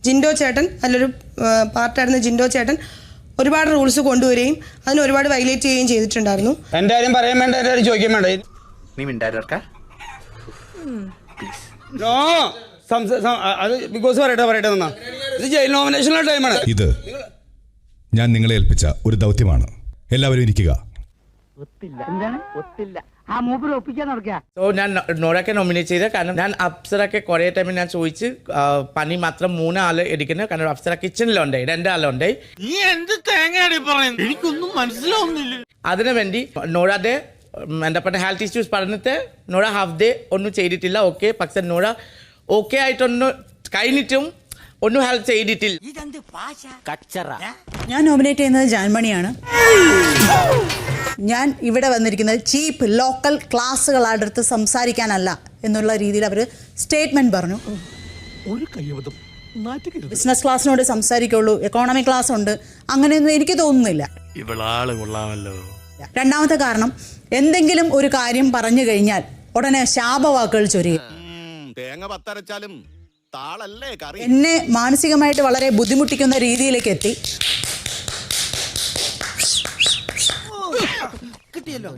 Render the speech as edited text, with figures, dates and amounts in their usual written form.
ജിൻഡോ ചേട്ടൻ നല്ലൊരു പാർട്ടായിരുന്ന ജിൻഡോ ചേട്ടൻ ഒരുപാട് റൂൾസ് കൊണ്ടുവരികയും അതിന് ഒരുപാട് വയലേറ്റ് ചെയ്യുകയും ചെയ്തിട്ടുണ്ടായിരുന്നു. എൻ്റെ കാര്യം പറയാൻ വേണ്ട, എൻ്റെ കാര്യം ചോദിക്കാൻ വേണ്ട. നീ മിണ്ടായിരുക്ക അത് ബിക്കോസ് പറയട്ടെ നിന്നാ ഇത് ജയിൽ നോമിനേഷനുള്ള ടൈമാണ്. ഇത് ഞാൻ നിങ്ങളെ ഏൽപ്പിച്ച ഒരു ദൗത്യമാണ്. എല്ലാവരും ഇരിക്കുക. സോ ഞാൻ നോറയ്ക്ക് നോമിനേറ്റ് ചെയ്തത് കാരണം ഞാൻ അപ്സരയ്ക്ക് കുറേ ടൈമിൽ ഞാൻ ചോദിച്ച് പണി മാത്രം 3 ആൾ എടുക്കുന്നത്. കാരണം അപ്സര കിച്ചണിലുണ്ടായി 2 ആളുണ്ടായി. എനിക്കൊന്നും മനസ്സിലാവുന്നില്ല. അതിനു വേണ്ടി നോറയുടെ എന്താ പറയുക ഹെൽത്ത് ഇഷ്യൂസ് പറഞ്ഞിട്ട് നോറ ഹാഫ് ഡേ ഒന്നും ചെയ്തിട്ടില്ല. ഓക്കെ, പക്ഷെ നോറ ഓക്കെ ആയിട്ടൊന്ന് കഴിഞ്ഞിട്ടും ഒന്നും ഹെൽപ്പ് ചെയ്തിട്ടില്ല. ഞാൻ നോമിനേറ്റ് ചെയ്യുന്നത് ജാൻമണിയാണ്. ഞാൻ ഇവിടെ വന്നിരിക്കുന്നത് ചീപ്പ് ലോക്കൽ ക്ലാസ്സുകളുടെ അടുത്ത് സംസാരിക്കാനല്ല എന്നുള്ള രീതിയിൽ അവർ സ്റ്റേറ്റ്മെന്റ് പറഞ്ഞു. ബിസിനസ് ക്ലാസ്സിനോട് സംസാരിക്കുള്ളൂ, എക്കോണമി ക്ലാസ് ഉണ്ട്, അങ്ങനെയൊന്നും എനിക്ക് തോന്നുന്നില്ല. രണ്ടാമത്തെ കാരണം, എന്തെങ്കിലും ഒരു കാര്യം പറഞ്ഞു കഴിഞ്ഞാൽ ഉടനെ ശാപവാക്കുകൾ ചൊരിയും. എന്നെ മാനസികമായിട്ട് വളരെ ബുദ്ധിമുട്ടിക്കുന്ന രീതിയിലേക്ക് എത്തി. കിട്ടിയല്ലോ.